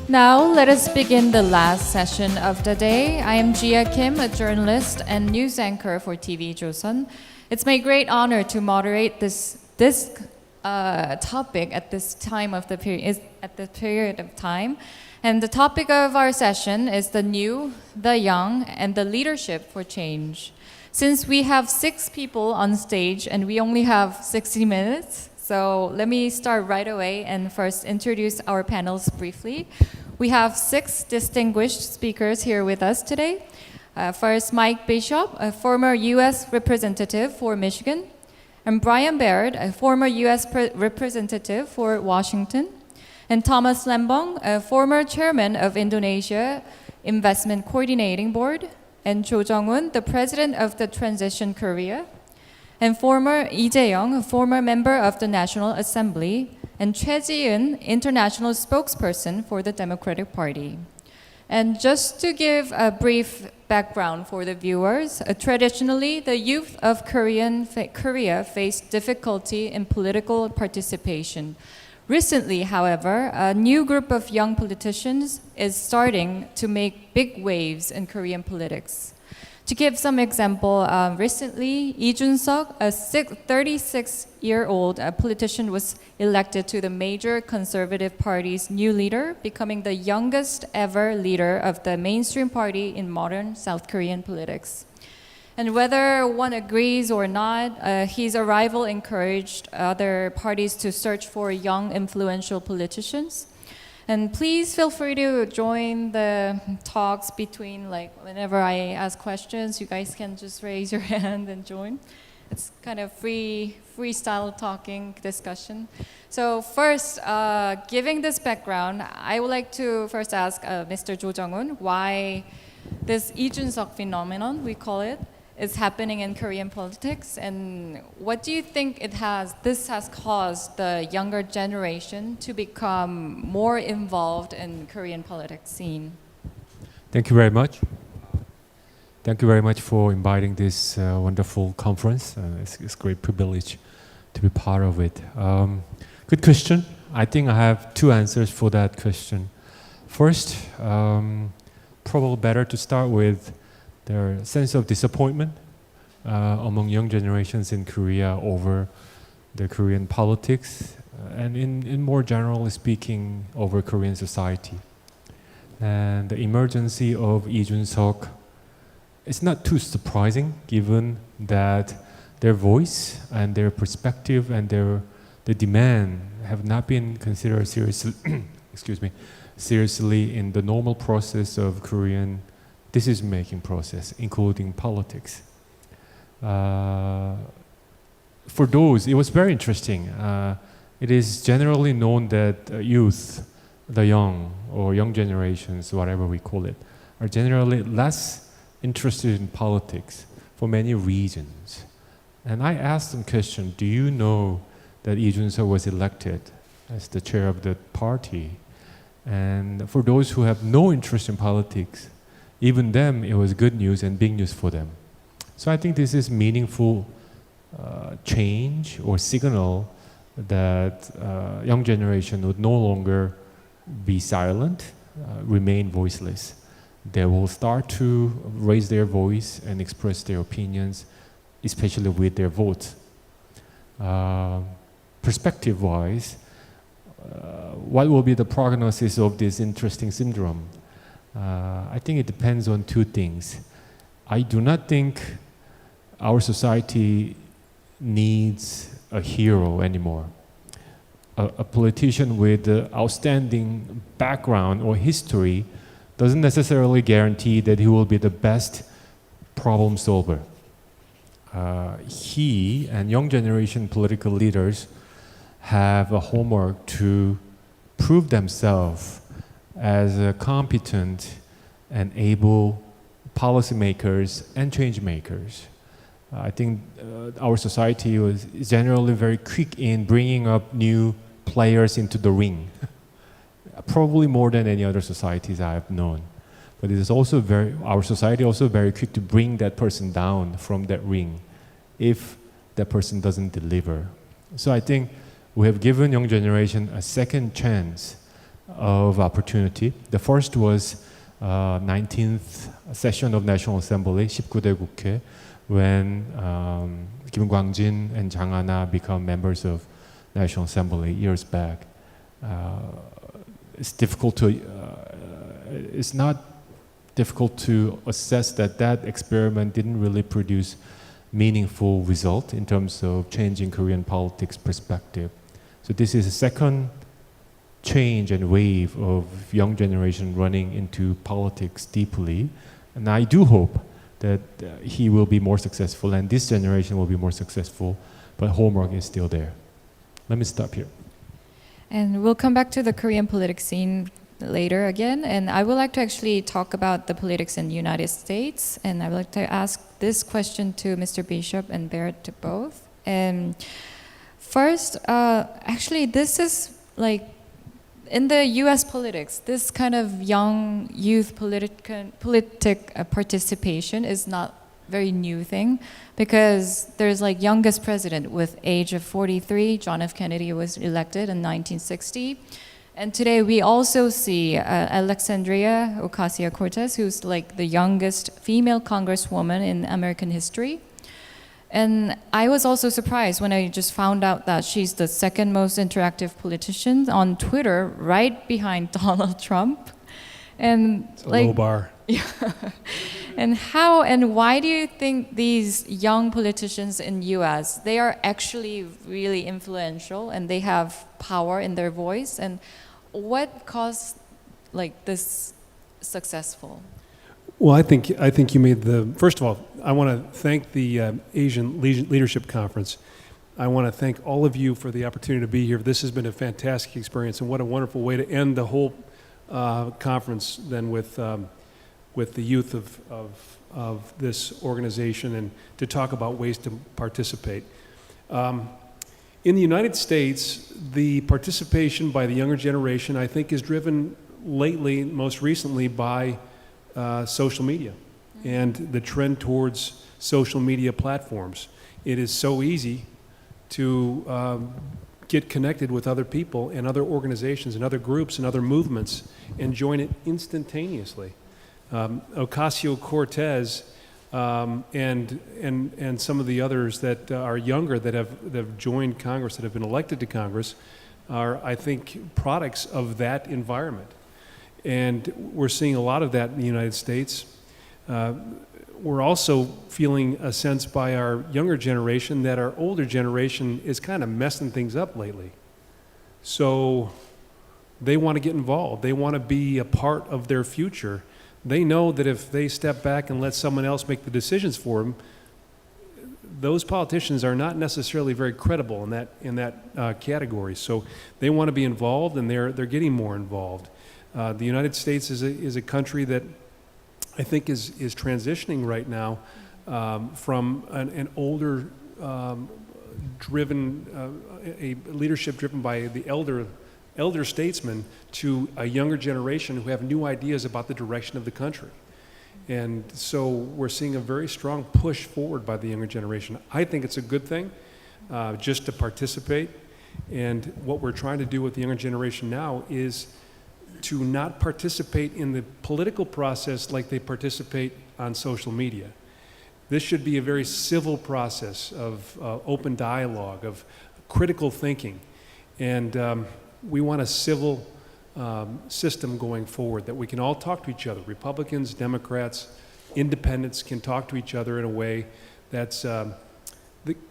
Now, let us begin the last session of the day. I am Jia Kim, a journalist and news anchor for TV Joseon. It's my great honor to moderate this topic at this time of the period of time. And the topic of our session is the new, the young, and the leadership for change. Since we have 6 people on stage and we only have 60 minutes, so let me start right away and first introduce our panels briefly. We have 6 distinguished speakers here with us today. First, Mike Bishop, a former U.S. representative for Michigan, and Brian Baird, a former U.S. representative for Washington, and Thomas Lembong, a former chairman of Indonesia Investment Coordinating Board, and Cho Jung-un, the president of the Transition Korea, and former Lee Jae-young, a former member of the National Assembly, and 최지은, international spokesperson for the Democratic Party. And just to give a brief background for the viewers, traditionally the youth of Korea faced difficulty in political participation. Recently, however, a new group of young politicians is starting to make big waves in Korean politics. To give some example, recently, Lee Jun-seok, a 36-year-old politician, was elected to the major conservative party's new leader, becoming the youngest ever leader of the mainstream party in modern South Korean politics. And whether one agrees or not, his arrival encouraged other parties to search for young, influential politicians. And please feel free to join the talks between, whenever I ask questions, you guys can just raise your hand and join. It's kind of freestyle talking discussion. So first, giving this background, I would like to first ask Mr. Jo Jung-un why this Lee Jun-seok phenomenon, we call it, is happening in Korean politics, and what do you think this has caused the younger generation to become more involved in Korean politics scene? Thank you very much. Thank you very much for inviting this wonderful conference. It's a great privilege to be part of it. Good question. I think I have 2 answers for that question. First, probably better to start with their sense of disappointment among young generations in Korea over the Korean politics and in more generally speaking over Korean society. And the emergence of Lee Jun-seok is not too surprising given that their voice and their perspective and their demand have not been considered seriously in the normal process of Korean decision-making process, including politics. For those, it was very interesting. It is generally known that youth, the young, or young generations, whatever we call it, are generally less interested in politics for many reasons. And I asked them question, do you know that Lee Jun-seok was elected as the chair of the party? And for those who have no interest in politics, even them, it was good news and big news for them. So I think this is meaningful change or signal that young generation would no longer be silent, remain voiceless. They will start to raise their voice and express their opinions, especially with their votes. Perspective-wise, what will be the prognosis of this interesting syndrome? I think it depends on 2 things. I do not think our society needs a hero anymore. A politician with outstanding background or history doesn't necessarily guarantee that he will be the best problem solver. He and young generation political leaders have a homework to prove themselves as competent and able policymakers and change makers. I think our society was generally very quick in bringing up new players into the ring, probably more than any other societies I have known. But it is also our society also very quick to bring that person down from that ring if that person doesn't deliver. So I think we have given young generation a second chance of opportunity. The first was 19th session of National Assembly, 19대 국회, when Kim Kwang-jin and Jang Ha-na become members of National Assembly years back. It's difficult to, it's not difficult to assess that that experiment didn't really produce meaningful result in terms of changing Korean politics perspective. So this is a second change and wave of young generation running into politics deeply, and I do hope that he will be more successful and this generation will be more successful, but homework is still there. Let me stop here. And we'll come back to the Korean politics scene later again, and I would like to actually talk about the politics in the United States, and I would like to ask this question to Mr. Bishop and Barrett, to both. And first, actually this is like in the US politics, this kind of young youth politic participation is not very new thing, because there's like youngest president with age of 43, John F. Kennedy was elected in 1960. And today we also see Alexandria Ocasio-Cortez, who's like the youngest female congresswoman in American history. And I was also surprised when I just found out that she's the second most interactive politician on Twitter, right behind Donald Trump. And it's a low bar. Yeah. And how and why do you think these young politicians in US, they are actually really influential and they have power in their voice? And what caused like this successful? Well, I think you made the, first of all, I want to thank the Asian Leadership Conference. I want to thank all of you for the opportunity to be here. This has been a fantastic experience, and what a wonderful way to end the whole conference then with the youth of this organization and to talk about ways to participate. In the United States, the participation by the younger generation, I think, is driven lately, most recently, by social media and the trend towards social media platforms. It is so easy to get connected with other people and other organizations and other groups and other movements and join it instantaneously. Ocasio-Cortez and some of the others that are younger that have joined Congress, that have been elected to Congress, are, I think, products of that environment. And we're seeing a lot of that in the United States. We're also feeling a sense by our younger generation that our older generation is kind of messing things up lately. So they want to get involved. They want to be a part of their future. They know that if they step back and let someone else make the decisions for them, those politicians are not necessarily very credible in that category. So they want to be involved, and they're getting more involved. The United States is a country that I think is transitioning right now from an older driven, a leadership driven by the elder statesmen to a younger generation who have new ideas about the direction of the country. And so we're seeing a very strong push forward by the younger generation. I think it's a good thing just to participate. And what we're trying to do with the younger generation now is to not participate in the political process like they participate on social media. This should be a very civil process of open dialogue, of critical thinking. And we want a civil system going forward that we can all talk to each other. Republicans, Democrats, independents can talk to each other in a way that's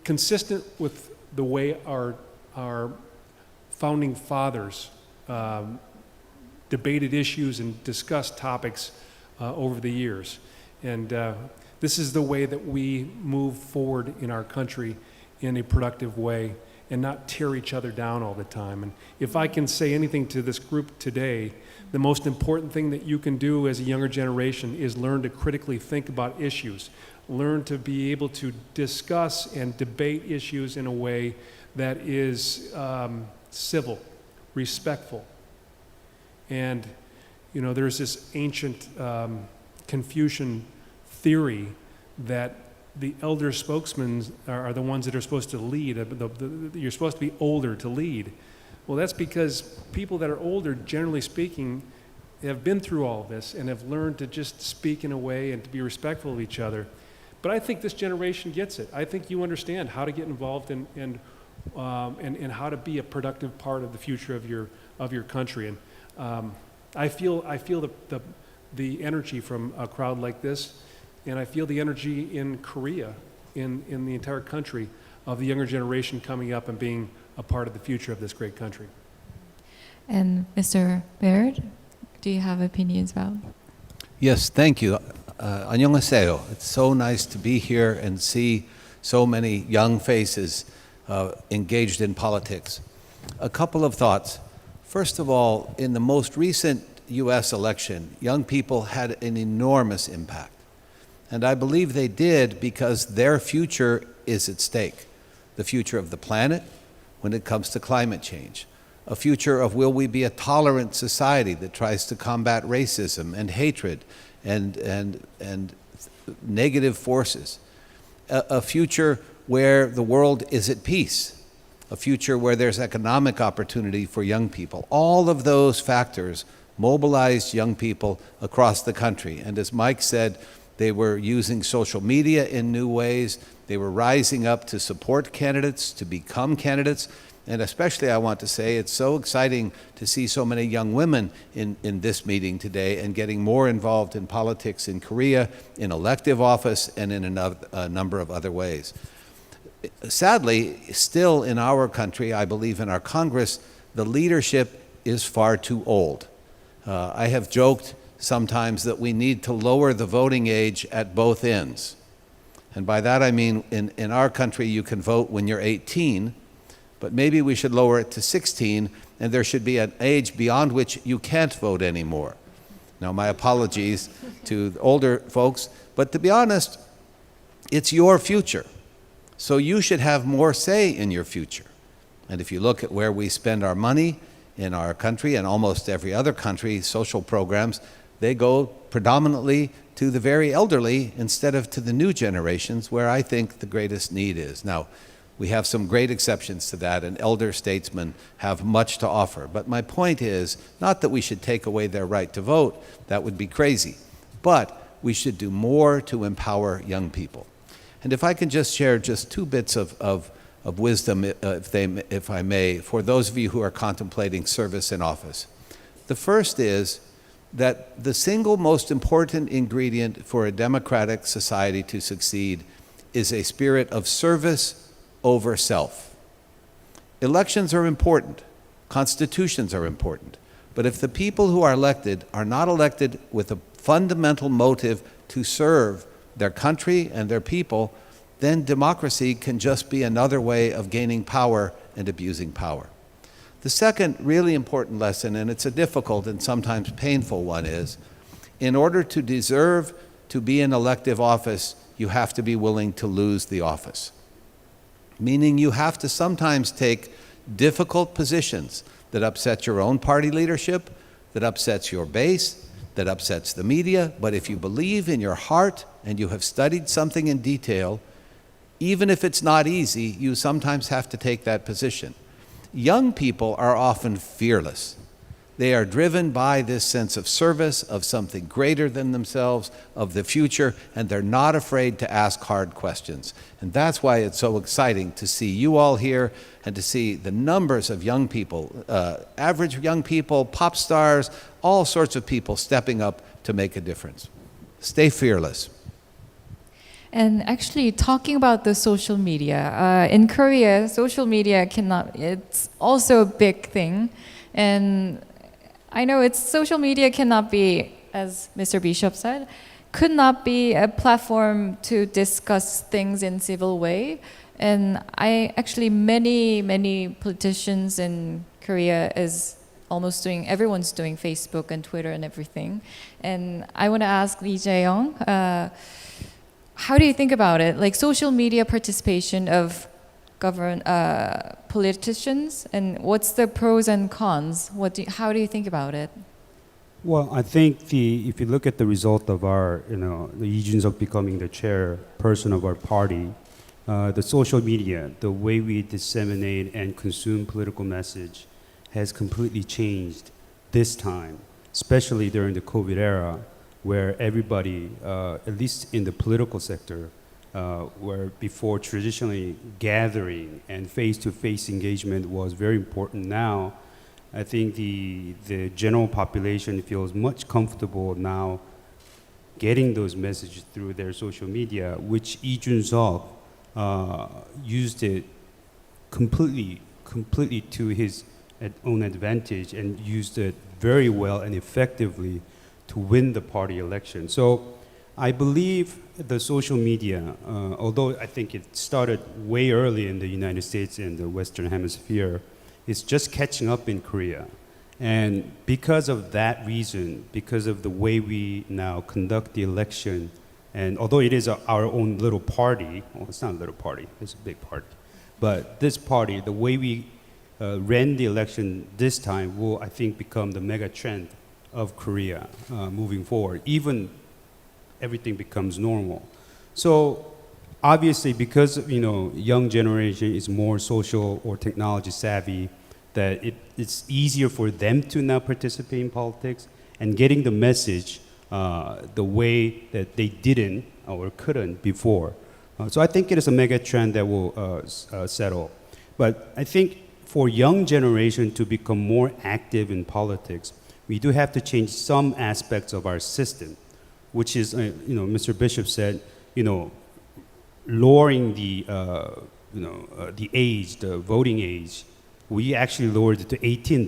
consistent with the way our founding fathers debated issues and discussed topics over the years. And this is the way that we move forward in our country in a productive way and not tear each other down all the time. And if I can say anything to this group today, the most important thing that you can do as a younger generation is learn to critically think about issues. Learn to be able to discuss and debate issues in a way that is civil, respectful. And, you know, there's this ancient Confucian theory that the elder spokesmen are the ones that are supposed to lead. You're supposed to be older to lead. Well, that's because people that are older, generally speaking, have been through all of this and have learned to just speak in a way and to be respectful of each other. But I think this generation gets it. I think you understand how to get involved and how to be a productive part of the future of your country. And I feel the energy from a crowd like this, and I feel the energy in Korea, in the entire country, of the younger generation coming up and being a part of the future of this great country. And Mr. Baird, do you have opinions about? Yes, thank you. 안녕하세요. It's so nice to be here and see so many young faces engaged in politics. A couple of thoughts. First of all, in the most recent US election, young people had an enormous impact. And I believe they did because their future is at stake. The future of the planet when it comes to climate change. A future of will we be a tolerant society that tries to combat racism and hatred and negative forces. A future where the world is at peace. A future where there's economic opportunity for young people. All of those factors mobilized young people across the country. And as Mike said, they were using social media in new ways. They were rising up to support candidates, to become candidates. And especially I want to say it's so exciting to see so many young women in this meeting today and getting more involved in politics in Korea, in elective office, and in a number of other ways. Sadly, still in our country, I believe in our Congress, the leadership is far too old. I have joked sometimes that we need to lower the voting age at both ends. And by that I mean in our country you can vote when you're 18, but maybe we should lower it to 16 and there should be an age beyond which you can't vote anymore. Now my apologies to the older folks, but to be honest, it's your future. So you should have more say in your future. And if you look at where we spend our money in our country and almost every other country, social programs, they go predominantly to the very elderly instead of to the new generations where I think the greatest need is. Now, we have some great exceptions to that, and elder statesmen have much to offer. But my point is not that we should take away their right to vote, that would be crazy, but we should do more to empower young people. And if I can just share just two bits of wisdom, if I may, for those of you who are contemplating service in office. The first is that the single most important ingredient for a democratic society to succeed is a spirit of service over self. Elections are important, constitutions are important, but if the people who are elected are not elected with a fundamental motive to serve their country and their people, then democracy can just be another way of gaining power and abusing power. The second really important lesson, and it's a difficult and sometimes painful one, is in order to deserve to be in elective office, you have to be willing to lose the office. Meaning you have to sometimes take difficult positions that upset your own party leadership, that upsets your base, that upsets the media, but if you believe in your heart and you have studied something in detail, even if it's not easy, you sometimes have to take that position. Young people are often fearless. They are driven by this sense of service, of something greater than themselves, of the future, and they're not afraid to ask hard questions. And that's why it's so exciting to see you all here and to see the numbers of young people, average young people, pop stars, all sorts of people stepping up to make a difference. Stay fearless. And actually, talking about the social media, in Korea, social media it's also a big thing. And I know social media cannot be, as Mr. Bishop said, could not be a platform to discuss things in civil way. And many politicians in Korea everyone's doing Facebook and Twitter and everything. And I want to ask Lee Jae-young, how do you think about it? Like social media participation of politicians, and what's the pros and cons? How do you think about it? Well, I think if you look at the result of our, the Lee Jun-seok becoming the chairperson of our party, the social media, the way we disseminate and consume political message, has completely changed this time, especially during the COVID era, where everybody, at least in the political sector, where before traditionally gathering and face-to-face engagement was very important. Now, I think the general population feels much comfortable now getting those messages through their social media, which Lee Jun-seok used it completely to his own advantage and used it very well and effectively to win the party election. So I believe the social media, although I think it started way early in the United States and the Western Hemisphere, is just catching up in Korea. And because of that reason, because of the way we now conduct the election, and although it is our own little party, well, it's not a little party, it's a big party, but this party, the way we ran the election this time will, I think, become the mega trend of Korea moving forward, even everything becomes normal. So obviously, because young generation is more social or technology savvy, that it's easier for them to now participate in politics and getting the message the way that they didn't or couldn't before. So I think it is a mega trend that will settle. But I think for young generation to become more active in politics, we do have to change some aspects of our system, which is, Mr. Bishop said, lowering the age, the voting age. We actually lowered it to 18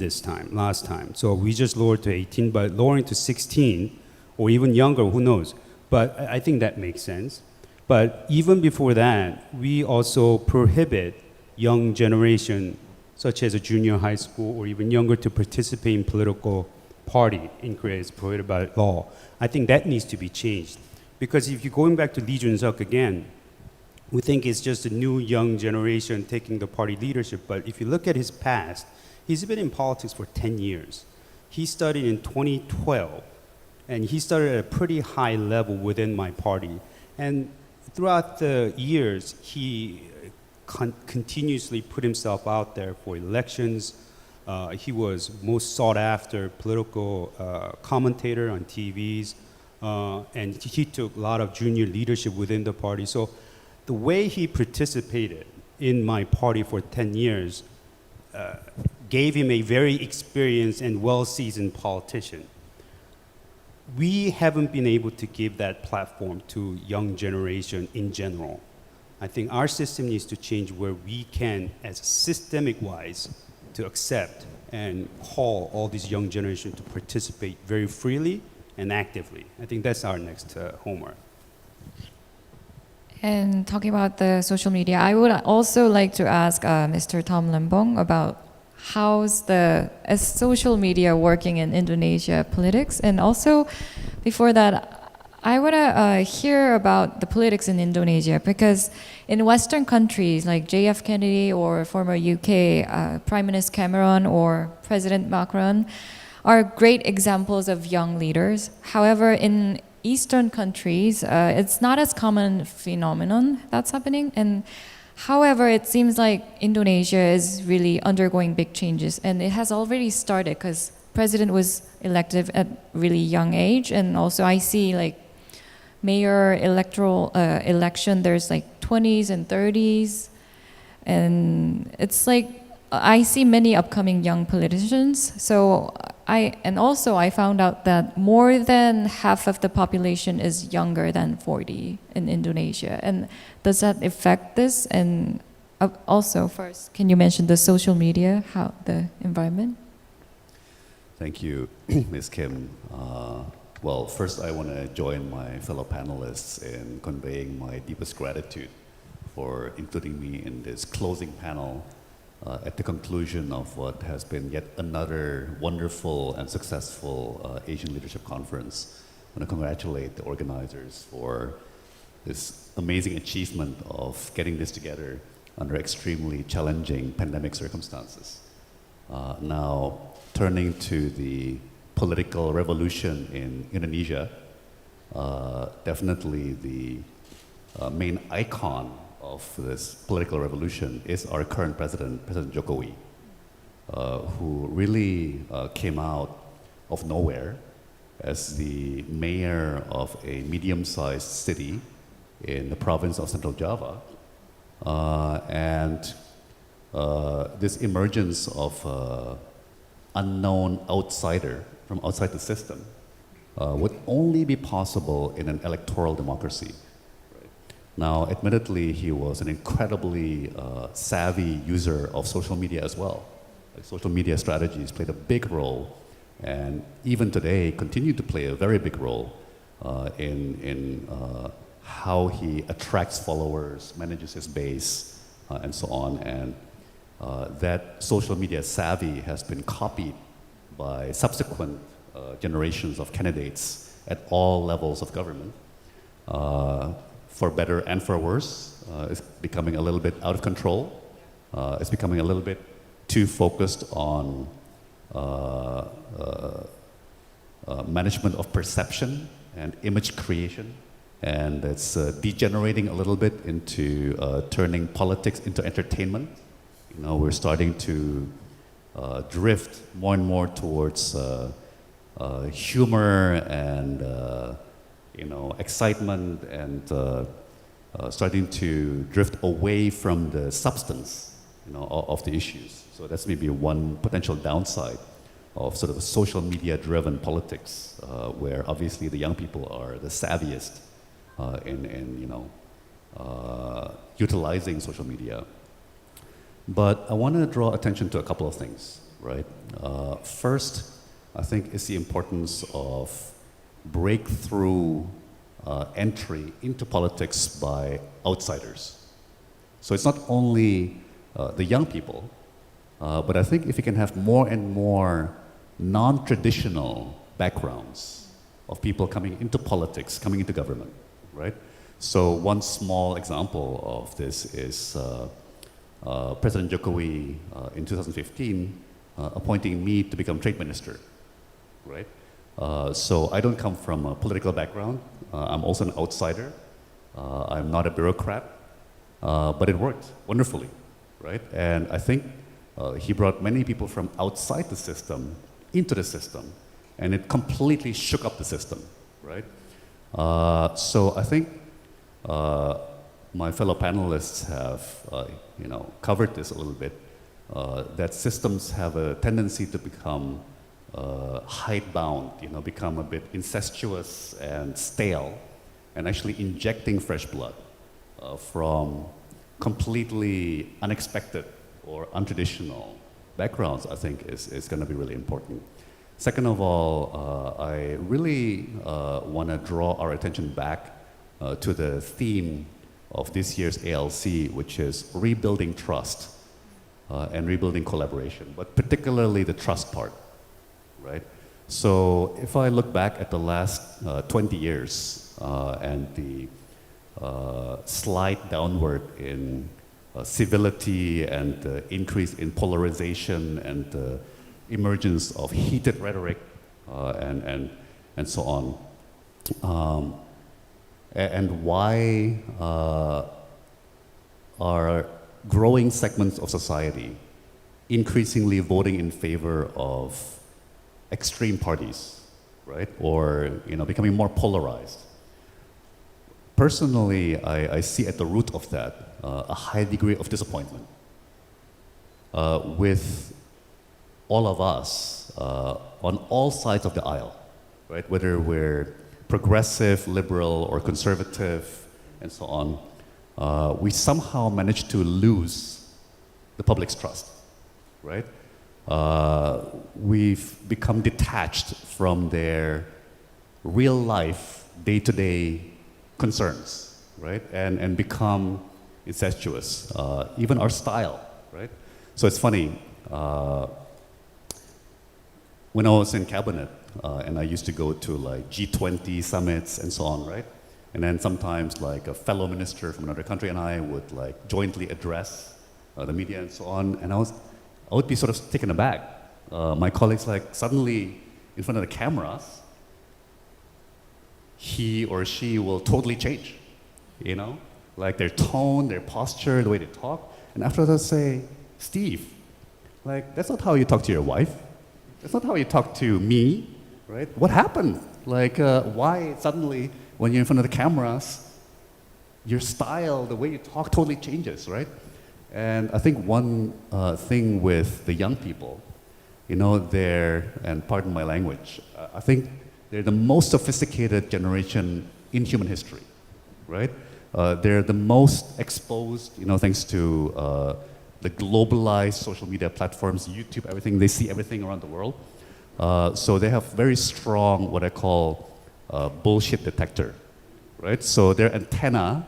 last time. So we just lowered to 18, but lowering to 16 or even younger, who knows? But I think that makes sense. But even before that, we also prohibit young generation, such as a junior high school or even younger, to participate in political party in Korea. It's prohibited by law. I think that needs to be changed. Because if you're going back to Lee Jun-seok again, we think it's just a new young generation taking the party leadership. But if you look at his past, he's been in politics for 10 years. He started in 2012, and he started at a pretty high level within my party. And throughout the years, he continuously put himself out there for elections. He was most sought after political commentator on TVs, and he took a lot of junior leadership within the party. So the way he participated in my party for 10 years gave him a very experienced and well-seasoned politician. We haven't been able to give that platform to young generation in general. I think our system needs to change where we can, as systemic-wise, to accept and call all these young generation to participate very freely and actively. I think that's our next homework. And talking about the social media, I would also like to ask Mr. Tom Lembong about how's the social media working in Indonesia politics, and also before that, I want to hear about the politics in Indonesia, because in Western countries like JF Kennedy or former UK Prime Minister Cameron or President Macron are great examples of young leaders. However, in Eastern countries, it's not as common phenomenon that's happening. And however, it seems like Indonesia is really undergoing big changes, and it has already started because president was elected at really young age, and also I see like mayor electoral election. There's like 20s and 30s, and it's like I see many upcoming young politicians. So I found out that more than half of the population is younger than 40 in Indonesia. And does that affect this? And also, first, can you mention the social media, how the environment? Thank you, Ms. Kim. Well, first I want to join my fellow panelists in conveying my deepest gratitude for including me in this closing panel at the conclusion of what has been yet another wonderful and successful Asian Leadership Conference. I want to congratulate the organizers for this amazing achievement of getting this together under extremely challenging pandemic circumstances. Now, turning to the political revolution in Indonesia, definitely the main icon of this political revolution is our current president, President Jokowi. who really came out of nowhere as the mayor of a medium-sized city in the province of Central Java. And this emergence of unknown outsider from outside the system would only be possible in an electoral democracy. Now, admittedly, he was an incredibly savvy user of social media as well. Like, social media strategies played a big role, and even today continue to play a very big role in how he attracts followers, manages his base, and so on. And that social media savvy has been copied by subsequent generations of candidates at all levels of government. For better and for worse, it's becoming a little bit out of control. It's becoming a little bit too focused on management of perception and image creation. And it's degenerating a little bit into turning politics into entertainment. You know, we're starting to drift more and more towards humor and excitement, and starting to drift away from the substance, of the issues. So that's maybe one potential downside of sort of a social media-driven politics, where obviously the young people are the savviest in utilizing social media. But I want to draw attention to a couple of things, right? First, I think it's the importance of breakthrough entry into politics by outsiders. So it's not only the young people, but I think if we can have more and more non-traditional backgrounds of people coming into politics, coming into government, right? So one small example of this is President Jokowi in 2015 appointing me to become trade minister, right? So I don't come from a political background. I'm also an outsider. I'm not a bureaucrat, but it worked wonderfully, right? And I think he brought many people from outside the system into the system, and it completely shook up the system, right? So I think my fellow panelists have, covered this a little bit, that systems have a tendency to become hidebound, become a bit incestuous and stale, and actually injecting fresh blood from completely unexpected or untraditional backgrounds, I think is going to be really important. Second of all, I really want to draw our attention back to the theme of this year's ALC, which is rebuilding trust and rebuilding collaboration, but particularly the trust part, right? So if I look back at the last 20 years and the slide downward in civility and the increase in polarization and the emergence of heated rhetoric and so on, and why are growing segments of society increasingly voting in favor of extreme parties, right? Or becoming more polarized. Personally, I see at the root of that a high degree of disappointment with all of us on all sides of the aisle, right? Whether we're progressive, liberal, or conservative, and so on, we somehow managed to lose the public's trust, right? We've become detached from their real life, day-to-day concerns, right? And become incestuous, even our style, right? So it's funny, when I was in cabinet, and I used to go to like G20 summits and so on, right? And then sometimes like a fellow minister from another country and I would like jointly address the media and so on, and I would be sort of taken aback. My colleagues like suddenly in front of the cameras, he or she will totally change, like their tone, their posture, the way they talk. And after that, say, Steve, Like, that's not how you talk to your wife. That's not how you talk to me, right? What happened? Like, why suddenly, when you're in front of the cameras, your style, the way you talk totally changes, right? And I think one thing with the young people, you know, and pardon my language, I think they're the most sophisticated generation in human history, right? They're the most exposed, you know, thanks to the globalized social media platforms, YouTube, everything. They see everything around the world. So they have very strong, what I call bullshit detector, right? So their antenna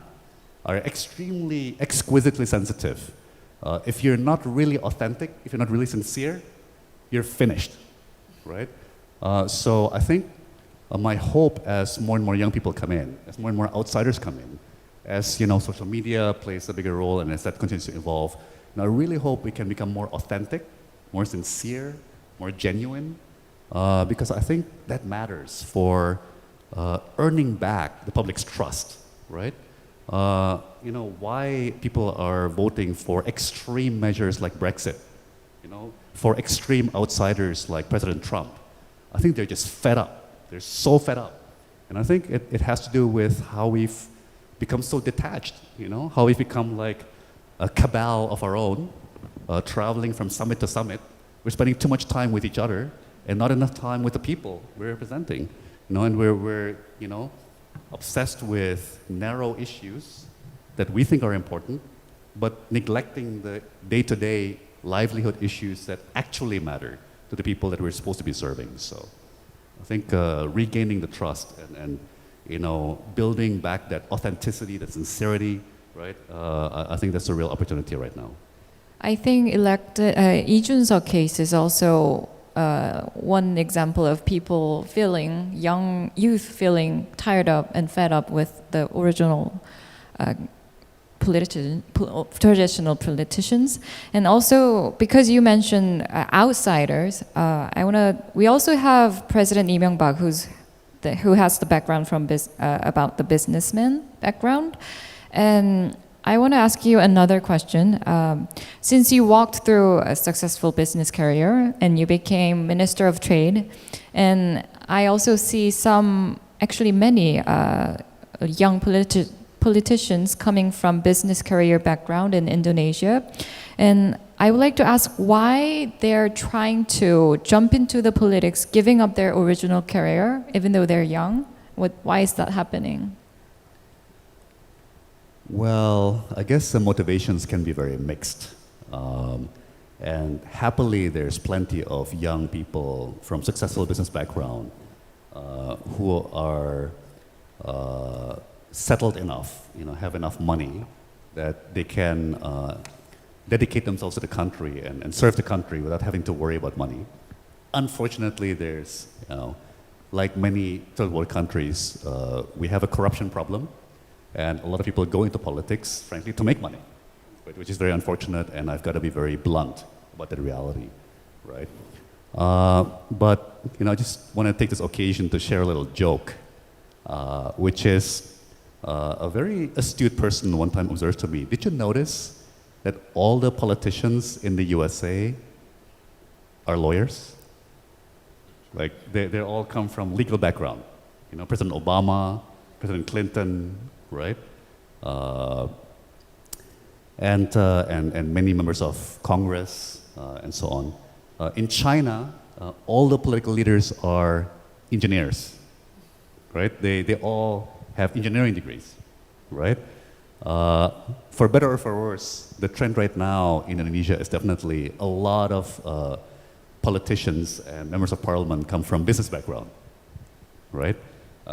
are extremely, exquisitely sensitive. If you're not really authentic, if you're not really sincere, you're finished, right? So I think my hope as more and more young people come in, as more and more outsiders come in, as you know, social media plays a bigger role and as that continues to evolve, and I really hope we can become more authentic, more sincere, more genuine, because I think that matters for earning back the public's trust, right? You know, why people are voting for extreme measures like Brexit, you know, for extreme outsiders like President Trump. I think they're just fed up. They're so fed up. And I think it has to do with how we've become so detached, you know, how we've become like a cabal of our own, traveling from summit to summit. We're spending too much time with each other and not enough time with the people we're representing, you know, and we're you know, obsessed with narrow issues that we think are important, but neglecting the day-to-day livelihood issues that actually matter to the people that we're supposed to be serving. So I think regaining the trust and you know, building back that authenticity, that sincerity, right? I think that's a real opportunity right now. I think Lee Jun-seok case is also one example of people feeling, young youth feeling tired of and fed up with the original traditional politicians. And also, because you mentioned outsiders, we also have President Lee Myung-bak, who has the background from about the businessman background. And I want to ask you another question. Since you walked through a successful business career and you became Minister of Trade, and I also see many young politicians coming from business career background in Indonesia. And I would like to ask why they're trying to jump into the politics, giving up their original career, even though they're young. Why is that happening? Well, I guess the motivations can be very mixed. And happily, there's plenty of young people from successful business background who are settled enough, you know, have enough money that they can dedicate themselves to the country and serve the country without having to worry about money. Unfortunately, there's, you know, like many third world countries, we have a corruption problem. And a lot of people go into politics, frankly, to make money, right? Which is very unfortunate, and I've got to be very blunt about the reality, right? But you know, I just want to take this occasion to share a little joke, which is a very astute person one time observed to me. Did you notice that all the politicians in the USA are lawyers? Like they all come from legal background. You know, President Obama, President Clinton, right? And many members of Congress and so on. In China, all the political leaders are engineers, right? They all have engineering degrees, right? For better or for worse, the trend right now in Indonesia is definitely a lot of politicians and members of parliament come from business background, right?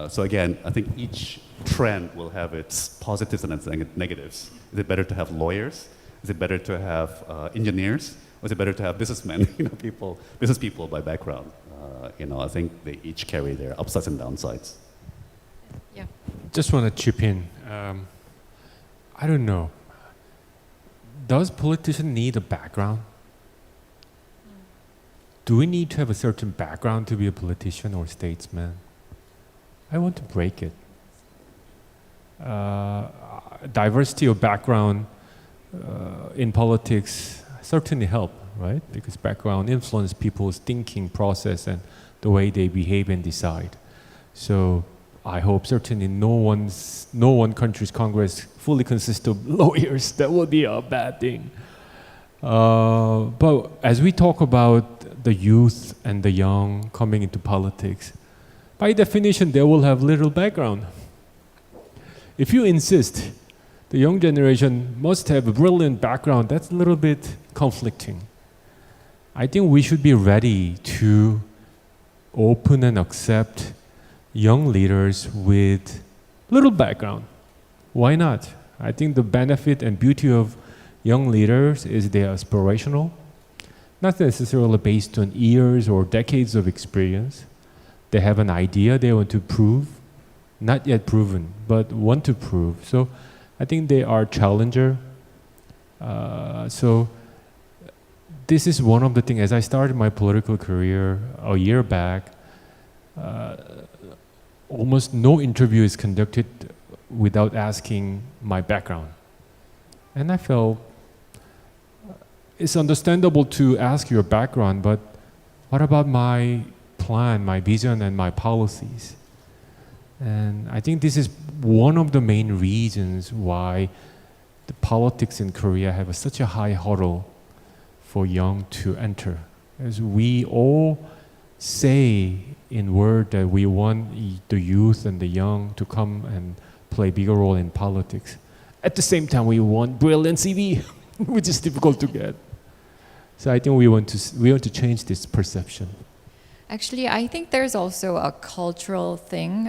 So again, I think each trend will have its positives and its negatives. Is it better to have lawyers? Is it better to have engineers? Or is it better to have businessmen, you know, business people by background? You know, I think they each carry their upsides and downsides. Yeah. Just want to chip in. I don't know. Does politician need a background? Do we need to have a certain background to be a politician or statesman? I want to break it. Diversity of background in politics certainly help, right? Because background influence people's thinking process and the way they behave and decide. So I hope certainly no one country's Congress fully consists of lawyers. That would be a bad thing. But as we talk about the youth and the young coming into politics, by definition, they will have little background. If you insist the young generation must have a brilliant background, that's a little bit conflicting. I think we should be ready to open and accept young leaders with little background. Why not? I think the benefit and beauty of young leaders is they are aspirational, not necessarily based on years or decades of experience. They have an idea they want to prove, not yet proven, but want to prove. So I think they are challenger. So this is one of the things, as I started my political career a year back, almost no interview is conducted without asking my background. And I felt it's understandable to ask your background, but what about my plan, my vision, and my policies? And I think this is one of the main reasons why the politics in Korea have such a high hurdle for young to enter. As we all say in word that we want the youth and the young to come and play a bigger role in politics. At the same time, we want brilliant CV, which is difficult to get. So I think we want to change this perception. Actually, I think there's also a cultural thing.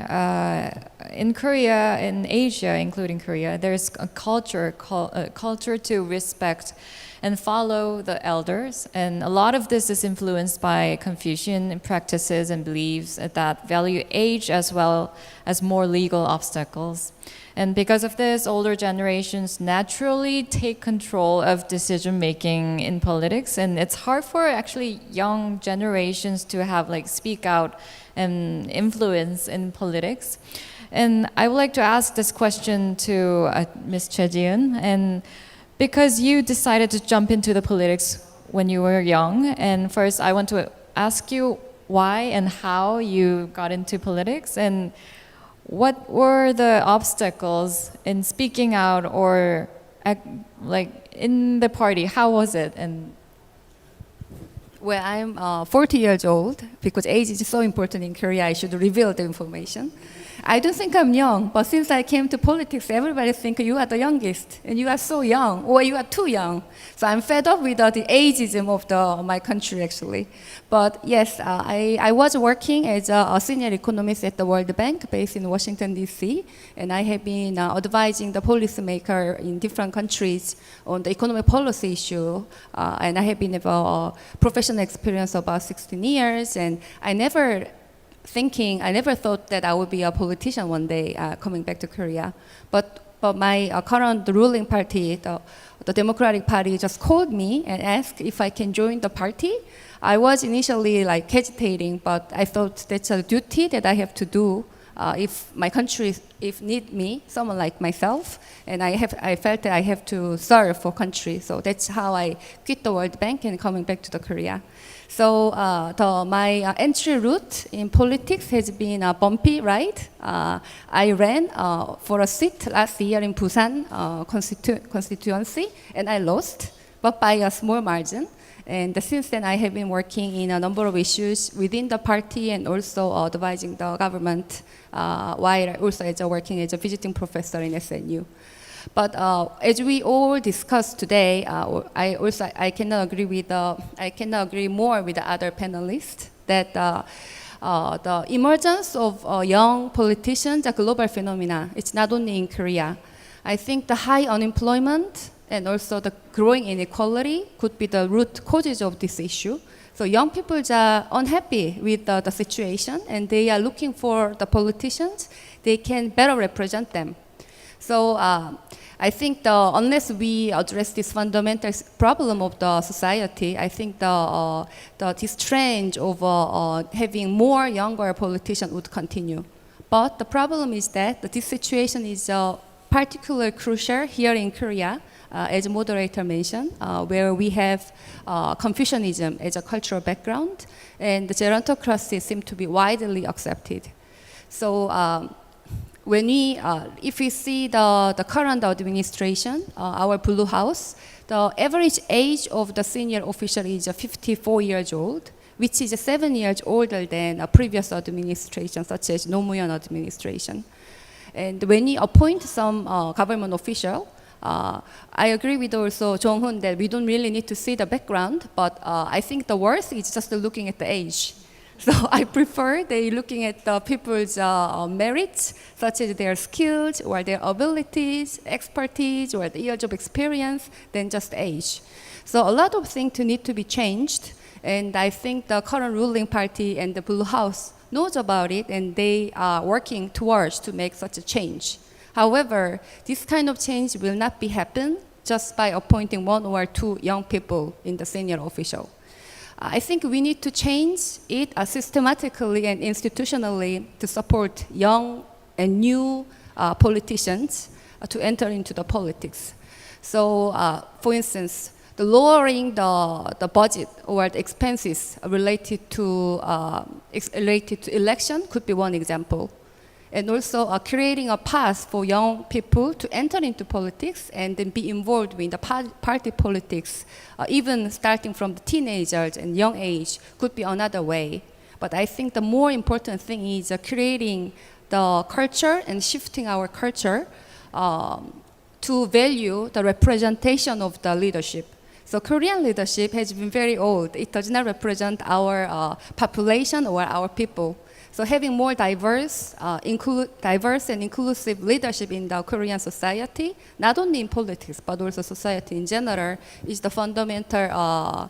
In Korea, in Asia, including Korea, there's a culture to respect and follow the elders. And a lot of this is influenced by Confucian practices and beliefs that value age as well as more legal obstacles. And because of this, older generations naturally take control of decision making in politics, and it's hard for actually young generations to have speak out and influence in politics. And I would like to ask this question to Ms. Choi-jiun, and because you decided to jump into the politics when you were young, and first I want to ask you why and how you got into politics, and what were the obstacles in speaking out or in the party? How was it? And well, I'm 40 years old. Because age is so important in Korea, I should reveal the information. I don't think I'm young, but since I came to politics, everybody thinks you are the youngest, and you are so young, or you are too young. So I'm fed up with the ageism of my country, actually. But yes, I was working as a senior economist at the World Bank, based in Washington, D.C., and I have been advising the policymaker in different countries on the economic policy issue, and I have been a professional experience about 16 years, and I never thought that I would be a politician one day coming back to Korea. But my current ruling party, the Democratic Party, just called me and asked if I can join the party. I was initially hesitating, but I thought that's a duty that I have to do if my country need me, someone like myself, and I felt that I have to serve for country. So that's how I quit the World Bank and coming back to the Korea. So my entry route in politics has been a bumpy ride. I ran for a seat last year in Busan constituency, and I lost, but by a small margin. And since then, I have been working in a number of issues within the party and also advising the government, while also working as a visiting professor in SNU. But as we all discussed today, I cannot agree more with the other panelists that the emergence of young politicians is a global phenomenon. It's not only in Korea. I think the high unemployment and also the growing inequality could be the root causes of this issue. So young people are unhappy with the situation, and they are looking for the politicians. They can better represent them. So I think unless we address this fundamental problem of the society, I think this trend of having more younger politicians would continue. But the problem is that this situation is particularly crucial here in Korea, as moderator mentioned, where we have Confucianism as a cultural background, and the gerontocracy seems to be widely accepted. So if we see the current administration, our Blue House, the average age of the senior official is 54 years old, which is 7 years older than a previous administration, such as Nomuyon administration. And when you appoint some government official, I agree with also Jong-hoon that we don't really need to see the background, but I think the worst is just looking at the age. So I prefer they looking at the people's merits, such as their skills or their abilities, expertise, or the years of experience, than just age. So a lot of things need to be changed, and I think the current ruling party and the Blue House knows about it, and they are working towards to make such a change. However, this kind of change will not be happen just by appointing 1 or 2 young people in the senior official. I think we need to change it systematically and institutionally to support young and new politicians to enter into the politics. So, for instance, the lowering the budget or the expenses related to election could be one example. And also creating a path for young people to enter into politics and then be involved in the party politics, even starting from the teenagers and young age, could be another way. But I think the more important thing is creating the culture and shifting our culture to value the representation of the leadership. So Korean leadership has been very old. It does not represent our population or our people. So having more diverse and inclusive leadership in the Korean society, not only in politics but also society in general, is the fundamental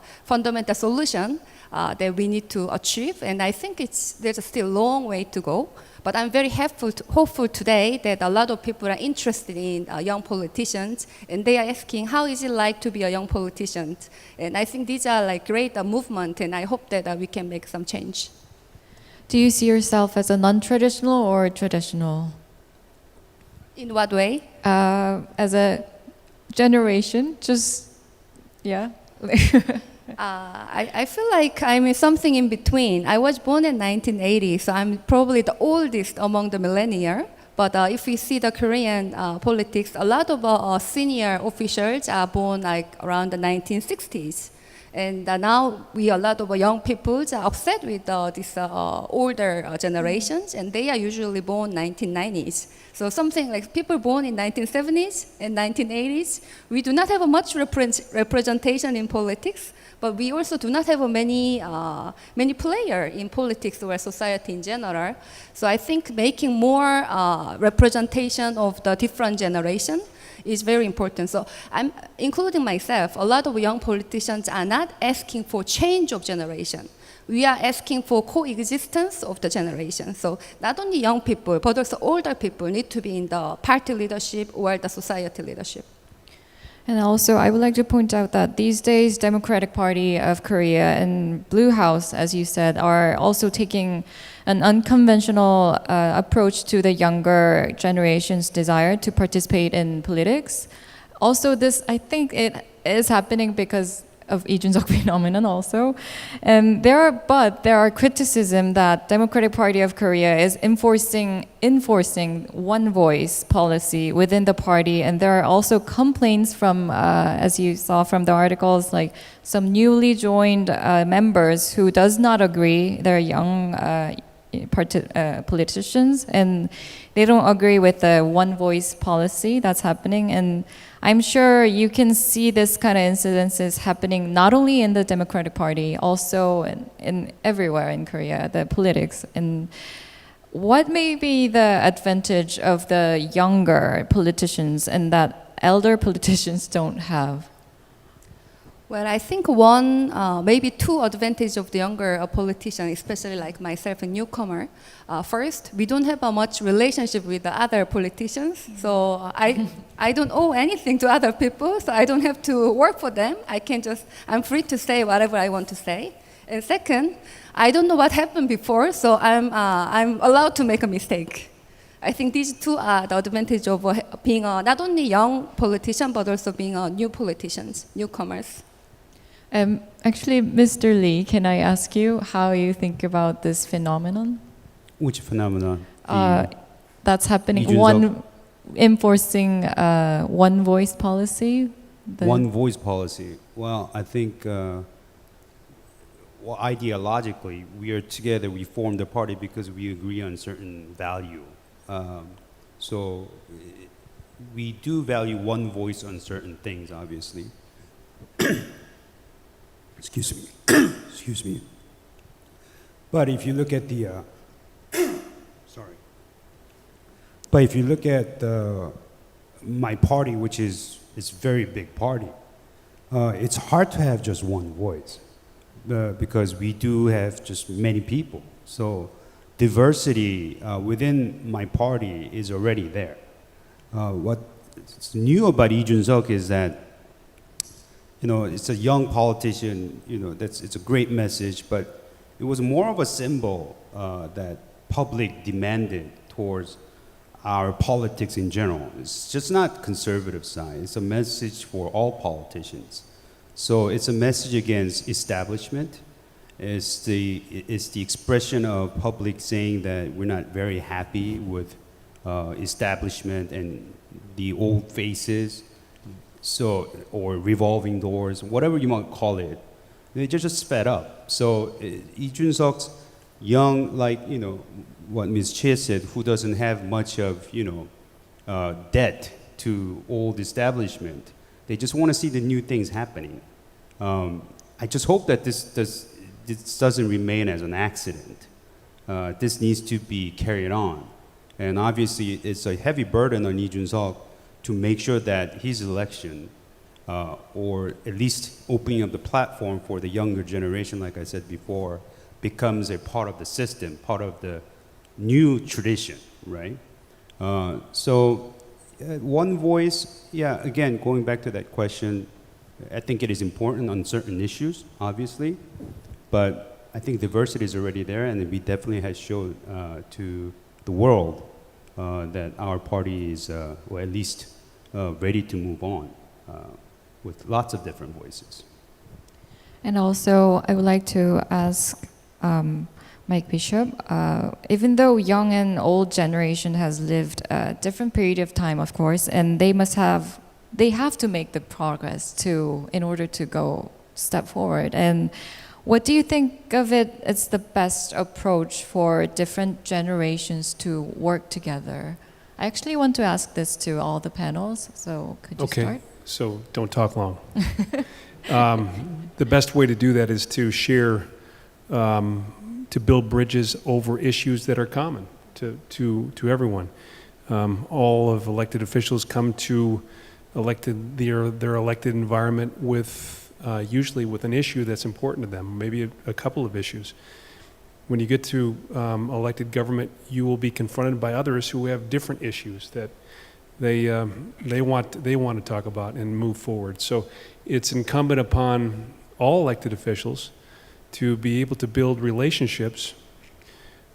solution that we need to achieve. And I think there's still a long way to go. But I'm very hopeful today that a lot of people are interested in young politicians, and they are asking, how is it like to be a young politician? And I think these are like great movement, and I hope that we can make some change. Do you see yourself as a non-traditional or traditional? In what way? As a generation, just, yeah. I feel like I'm something in between. I was born in 1980, so I'm probably the oldest among the millennials. But if we see the Korean politics, a lot of senior officials are born like around the 1960s. And now a lot of young people are upset with these older generations, and they are usually born 1990s. So something like people born in 1970s and 1980s, we do not have much representation in politics, but we also do not have many players in politics or society in general. So I think making more representation of the different generation is very important. So I'm including myself. A lot of young politicians are not asking for change of generation. We are asking for coexistence of the generation. So not only young people, but also older people need to be in the party leadership or the society leadership. And also, I would like to point out that these days, Democratic Party of Korea and Blue House, as you said, are also taking an unconventional approach to the younger generation's desire to participate in politics. Also, this, I think it is happening because of Lee Jun-suk phenomenon also. And there are criticism that Democratic Party of Korea is enforcing one voice policy within the party. And there are also complaints from, as you saw from the articles, like some newly joined members who does not agree, they're young politicians, and they don't agree with the one voice policy that's happening. And I'm sure you can see this kind of incidences happening not only in the Democratic Party, also in everywhere in Korea, the politics. And what may be the advantage of the younger politicians and that elder politicians don't have? Well, I think one, maybe two advantages of the younger politician, especially like myself, a newcomer. First, we don't have much relationship with the other politicians, so I don't owe anything to other people, so I don't have to work for them. I'm free to say whatever I want to say. And second, I don't know what happened before, so I'm allowed to make a mistake. I think these two are the advantage of being not only young politician but also being new politicians, newcomers. Actually, Mr. Lee, can I ask you how you think about this phenomenon? Which phenomenon? That's happening. 이준석. Enforcing one voice policy. One voice policy. Well, I think well, ideologically, we are together. We form the party because we agree on certain value. So we do value one voice on certain things, obviously. Excuse me. Excuse me. But if you look at the sorry. But if you look at my party, which is a very big party, it's hard to have just one voice because we do have just many people. So diversity within my party is already there. What's new about Lee Jun-seok is that, you know, it's a young politician. You know, it's a great message, but it was more of a symbol that public demanded towards our politics in general. It's just not conservative side. It's a message for all politicians. So it's a message against establishment. It's the expression of public saying that we're not very happy with establishment and the old faces, so, or revolving doors, whatever you might call it. They just sped up. So Lee Jun-seok's young, like, you know, what Ms. Chie said, who doesn't have much of, you know, debt to old establishment. They just want to see the new things happening. I just hope that this doesn't remain as an accident. This needs to be carried on. And obviously, it's a heavy burden on Lee Jun-seok to make sure that his election, or at least opening up the platform for the younger generation, like I said before, becomes a part of the system, part of the new tradition, right? So one voice, yeah, again, going back to that question, I think it is important on certain issues, obviously, but I think diversity is already there, and we definitely have showed to the world that our party is, or at least ready to move on with lots of different voices. And also, I would like to ask Mike Bishop, even though young and old generation has lived a different period of time, of course, and they have to make the progress too in order to go step forward. And what do you think of it as the best approach for different generations to work together? I actually want to ask this to all the panels, so could you start? So don't talk long. The best way to do that is to share, to build bridges over issues that are common to everyone. All of elected officials come to their elected environment with usually with an issue that's important to them, maybe a couple of issues. When you get to elected government, you will be confronted by others who have different issues that they want to talk about and move forward. So it's incumbent upon all elected officials to be able to build relationships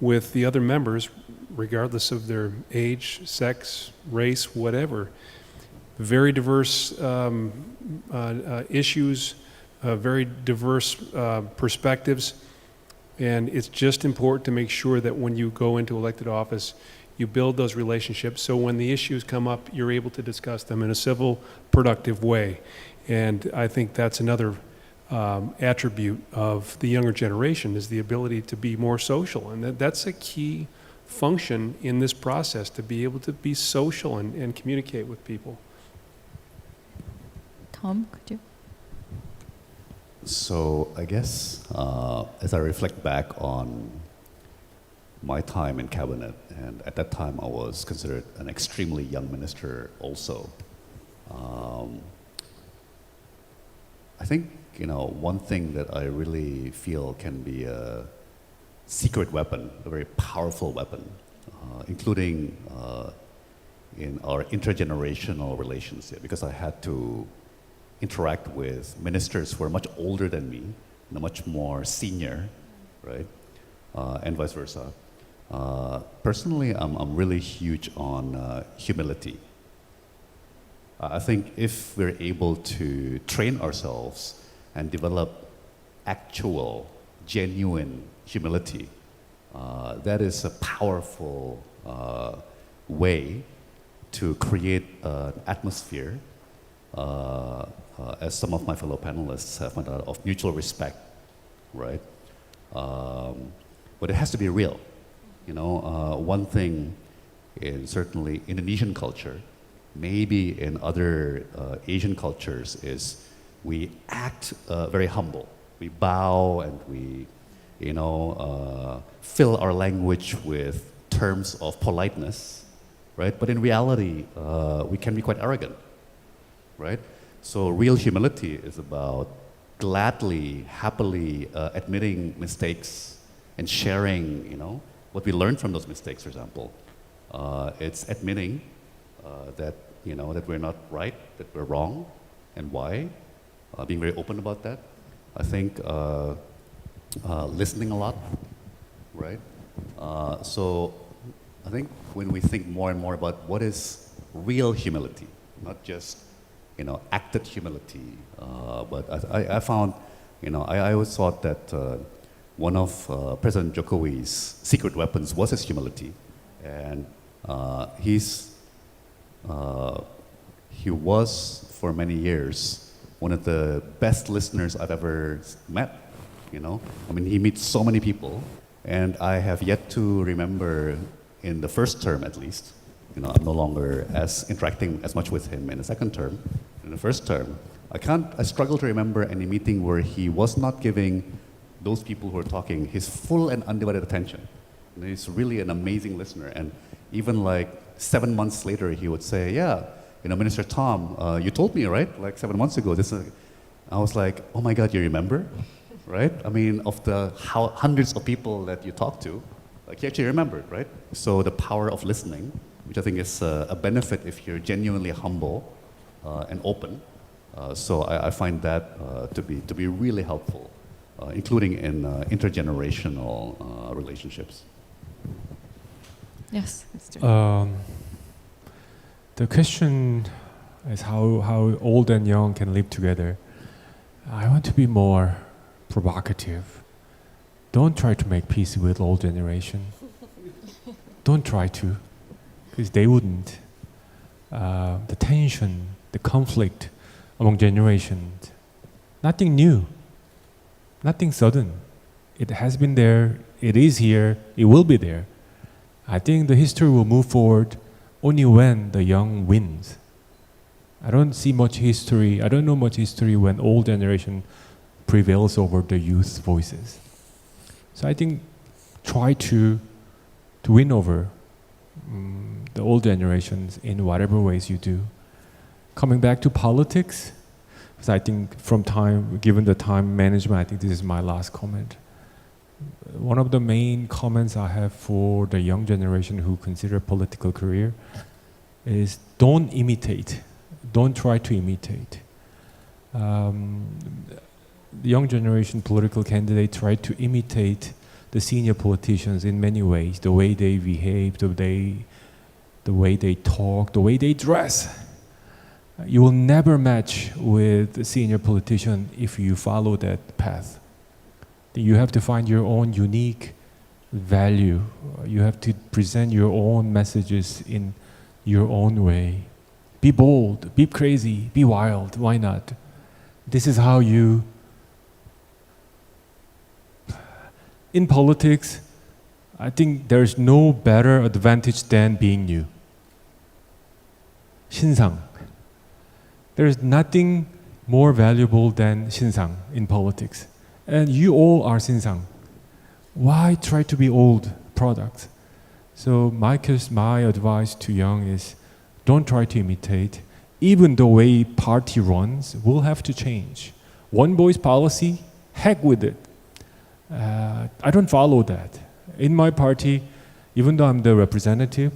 with the other members, regardless of their age, sex, race, whatever. Very diverse issues, very diverse perspectives, and it's just important to make sure that when you go into elected office, you build those relationships so when the issues come up, you're able to discuss them in a civil, productive way. And I think that's another attribute of the younger generation, is the ability to be more social, and that's a key function in this process, to be able to be social and communicate with people. Tom, could you? So I guess as I reflect back on my time in cabinet, and at that time I was considered an extremely young minister also. I think, you know, one thing that I really feel can be a secret weapon, a very powerful weapon, including in our intergenerational relations here, because I had to interact with ministers who are much older than me, much more senior, right, and vice versa. Personally, I'm really huge on humility. I think if we're able to train ourselves and develop actual, genuine humility, that is a powerful way to create an atmosphere, as some of my fellow panelists have pointed out, of mutual respect, right? But it has to be real. You know, one thing in certainly Indonesian culture, maybe in other Asian cultures, is we act very humble. We bow and we, you know, fill our language with terms of politeness, right? But in reality, we can be quite arrogant, right? So real humility is about gladly, happily admitting mistakes and sharing, you know, what we learned from those mistakes, for example. It's admitting that, you know, that we're not right, that we're wrong, and why. Being very open about that. I think listening a lot, right? So I think when we think more and more about what is real humility, not just, you know, acted humility, but I found, you know, I always thought that one of President Jokowi's secret weapons was his humility, and he was for many years one of the best listeners I've ever met. You know, I mean, he meets so many people, and I have yet to remember, in the first term at least, you know, I'm no longer interacting as much with him in the second term. In the first term, I struggle to remember any meeting where he was not giving those people who are talking his full and undivided attention. And he's really an amazing listener. And even like 7 months later, he would say, yeah, you know, Minister Tom, you told me, right? Like 7 months ago, I was like, oh my God, you remember? Right? I mean, of the hundreds of people that you talked to, like you actually remembered, right? So the power of listening, which I think is a benefit if you're genuinely humble and open. So I find that to be really helpful, including in intergenerational relationships. Yes, Mr. The question is how old and young can live together. I want to be more provocative. Don't try to make peace with old generation. Don't try to, because they wouldn't. The tension, the conflict among generations, nothing new, nothing sudden. It has been there, it is here, it will be there. I think the history will move forward only when the young wins. I don't see much history, I don't know much history when old generation prevails over the youth's voices. So I think try to win over the old generations in whatever ways you do. Coming back to politics, because I think given the time management, I think this is my last comment. One of the main comments I have for the young generation who consider political career is don't imitate. Don't try to imitate. The young generation political candidates try to imitate the senior politicians in many ways. The way they behave, the way they talk, the way they dress. You will never match with the senior politician if you follow that path. You have to find your own unique value. You have to present your own messages in your own way. Be bold, be crazy, be wild, why not? This is how you... In politics, I think there's no better advantage than being new. 신상. There's nothing more valuable than 신상 in politics. And you all are 신상. Why try to be old products? So my advice to young is don't try to imitate. Even the way party runs will have to change. One voice policy, heck with it. I don't follow that. In my party, even though I'm the representative,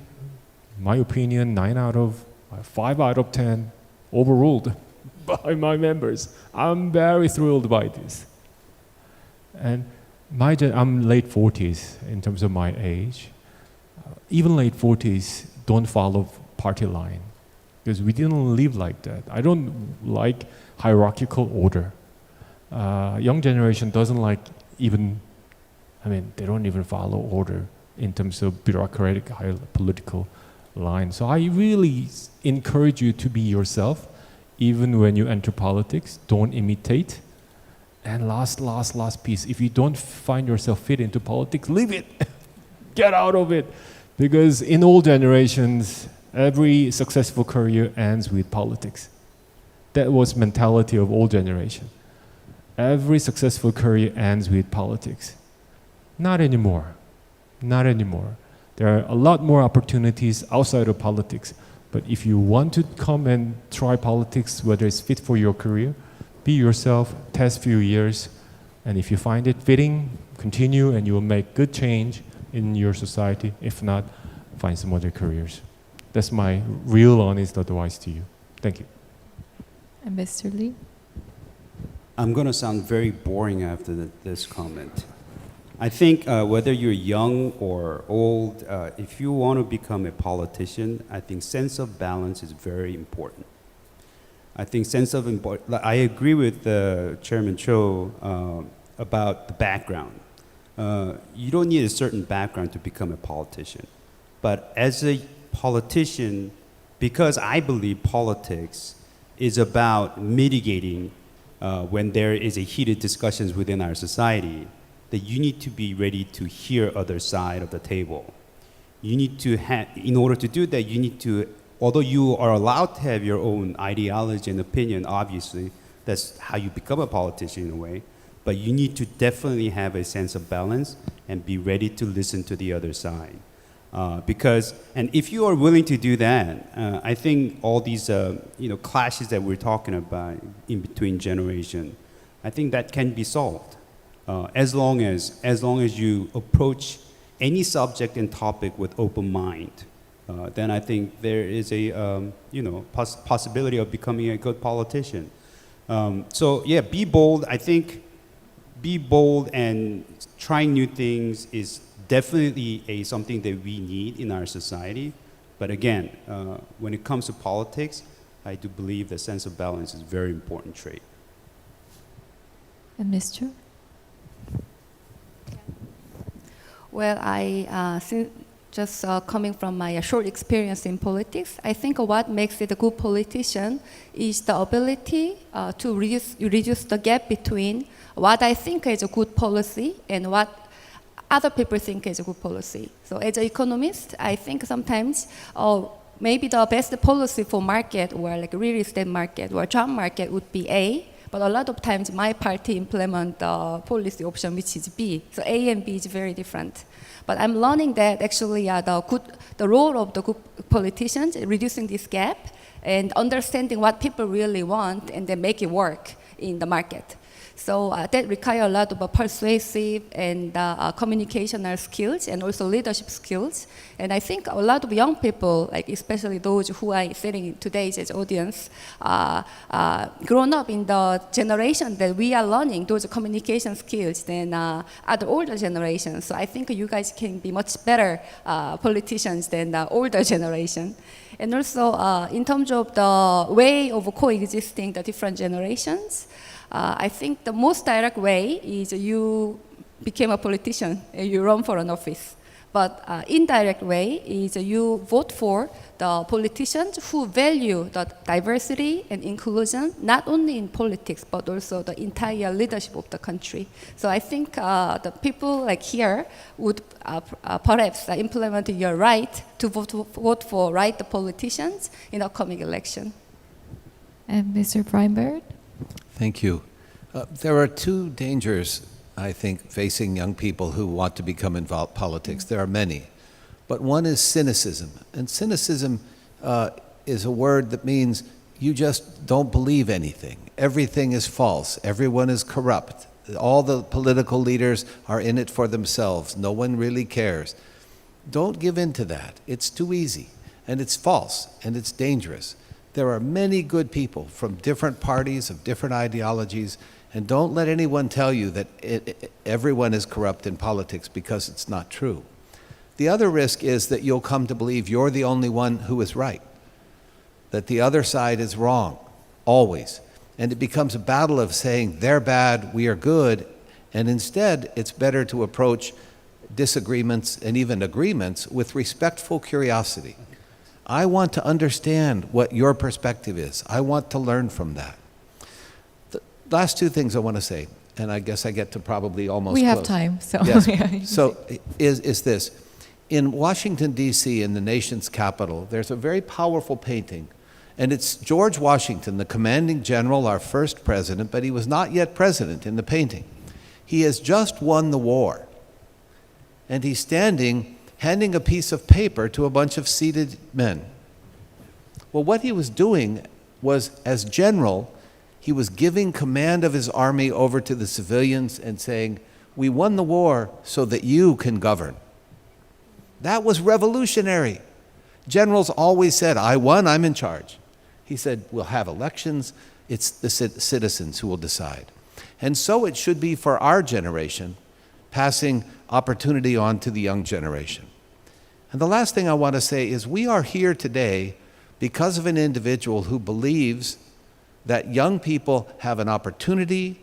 my opinion, 5 out of 10 overruled by my members. I'm very thrilled by this. And I'm late 40s in terms of my age. even late 40s don't follow party line, because we didn't live like that. I don't like hierarchical order. Young generation doesn't like even, they don't even follow order in terms of bureaucratic political line. So I really encourage you to be yourself, even when you enter politics. Don't imitate. And last piece, if you don't find yourself fit into politics, leave it. Get out of it. Because in all generations, every successful career ends with politics. That was mentality of all generations. Every successful career ends with politics. Not anymore. Not anymore. There are a lot more opportunities outside of politics. But if you want to come and try politics, whether it's fit for your career, be yourself, test few years, and if you find it fitting, continue, and you will make good change in your society. If not, find some other careers. That's my real honest advice to you. Thank you. And Mr. Lee? I'm going to sound very boring after this comment. I think whether you're young or old, if you want to become a politician, I think sense of balance is very important. I think I agree with Chairman Cho about the background. You don't need a certain background to become a politician. But as a politician, because I believe politics is about mitigating when there is a heated discussions within our society, that you need to be ready to hear other side of the table. You need to in order to do that, you need to, although you are allowed to have your own ideology and opinion, obviously, that's how you become a politician in a way, but you need to definitely have a sense of balance and be ready to listen to the other side. And if you are willing to do that, I think all these clashes that we're talking about in between generation, I think that can be solved. As long as you approach any subject and topic with open mind, then I think there is a possibility of becoming a good politician. So yeah, be bold. I think be bold and trying new things is definitely something that we need in our society. But again, when it comes to politics, I do believe the sense of balance is a very important trait. And Mr. Well, just coming from my short experience in politics, I think what makes it a good politician is the ability to reduce the gap between what I think is a good policy and what other people think is a good policy. So as an economist, I think sometimes maybe the best policy for market or like real estate market or job market would be A, but a lot of times my party implement the policy option which is B. So A and B is very different. But I'm learning that actually the role of the good politicians is reducing this gap and understanding what people really want and then make it work in the market. So that requires a lot of persuasive and communicational skills and also leadership skills. And I think a lot of young people, like especially those who are sitting in today's audience, grown up in the generation that we are learning those communication skills than other older generations. So I think you guys can be much better politicians than the older generation. And also in terms of the way of coexisting the different generations, I think the most direct way is you became a politician and you run for an office. But indirect way is you vote for the politicians who value the diversity and inclusion, not only in politics, but also the entire leadership of the country. So I think the people like here would perhaps implement your right to vote for right politicians in the upcoming election. And Mr. Feinberg? Thank you. There are two dangers, I think, facing young people who want to become involved in politics. There are many. But one is cynicism. And cynicism is a word that means you just don't believe anything. Everything is false. Everyone is corrupt. All the political leaders are in it for themselves. No one really cares. Don't give in to that. It's too easy. And it's false. And it's dangerous. There are many good people from different parties of different ideologies, and don't let anyone tell you that everyone is corrupt in politics, because it's not true. The other risk is that you'll come to believe you're the only one who is right, that the other side is wrong, always. And it becomes a battle of saying they're bad, we are good, and instead it's better to approach disagreements and even agreements with respectful curiosity. I want to understand what your perspective is. I want to learn from that. The last two things I want to say, and I guess I get to probably almost We have close. time, so Yes. yeah, you can So is this. In Washington, D.C., in the nation's capital, there's a very powerful painting. And it's George Washington, the commanding general, our first president, but he was not yet president in the painting. He has just won the war. And he's standing, handing a piece of paper to a bunch of seated men. Well, what he was doing was, as general, he was giving command of his army over to the civilians and saying, we won the war so that you can govern. That was revolutionary. Generals always said, I won, I'm in charge. He said, we'll have elections, it's the citizens who will decide. And so it should be for our generation, passing opportunity on to the young generation. And the last thing I want to say is we are here today because of an individual who believes that young people have an opportunity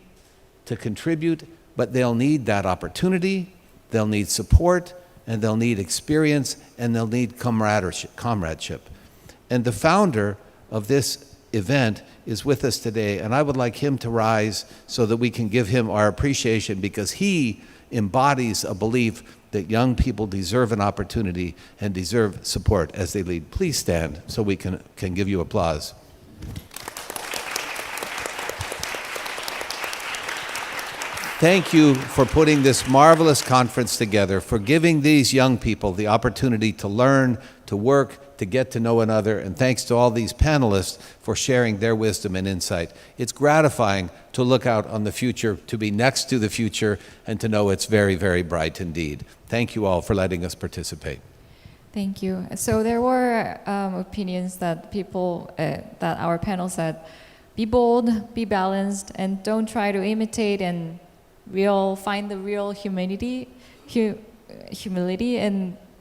to contribute, but they'll need that opportunity, they'll need support, and they'll need experience, and they'll need comradeship. And the founder of this event is with us today, and I would like him to rise so that we can give him our appreciation, because he embodies a belief that young people deserve an opportunity and deserve support as they lead. Please stand so we can give you applause. Thank you for putting this marvelous conference together, for giving these young people the opportunity to learn, to work, to get to know another, and thanks to all these panelists for sharing their wisdom and insight. It's gratifying to look out on the future, to be next to the future, and to know it's very, very bright indeed. Thank you all for letting us participate. Thank you. So there were opinions that people, that our panel said, be bold, be balanced, and don't try to imitate and find the real humility.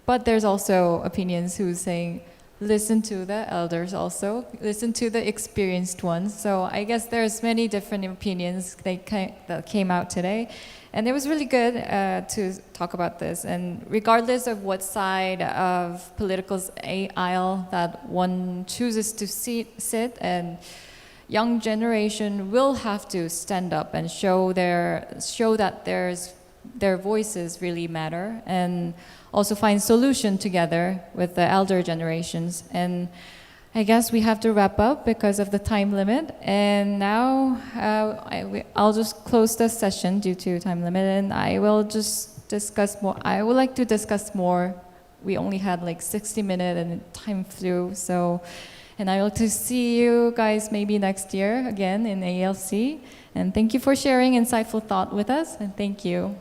But there's also opinions who's saying, listen to the elders also, listen to the experienced ones. So I guess there's many different opinions that came out today. And it was really good to talk about this. And regardless of what side of political aisle that one chooses to sit, and young generation will have to stand up and show that their voices really matter, and also find solution together with the elder generations. And I guess we have to wrap up because of the time limit. And now I'll just close the session due to time limit, and I will just discuss more. I would like to discuss more. We only had like 60 minutes and time flew, so. And I hope to see you guys maybe next year again in ALC. And thank you for sharing insightful thought with us, and thank you.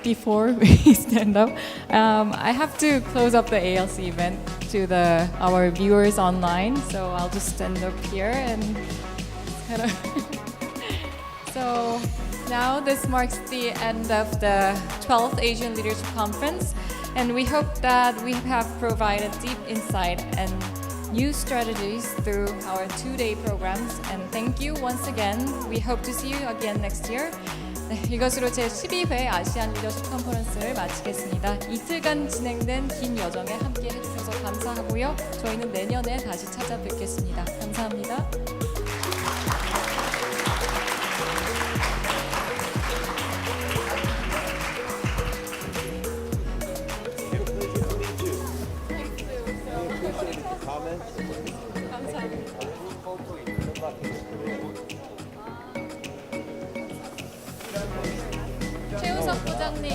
Before we stand up, I have to close up the ALC event to our viewers online, so I'll just stand up here and kind of. So now this marks the end of the 12th Asian Leadership Conference, and we hope that we have provided deep insight and new strategies through our 2-day programs. And thank you once again. We hope to see you again next year. 네, 이것으로 제12회 아시안 리더십 컨퍼런스를 마치겠습니다. 이틀간 진행된 긴 여정에 함께 해주셔서 감사하고요. 저희는 내년에 다시 찾아뵙겠습니다. 감사합니다. 최우석 부장님.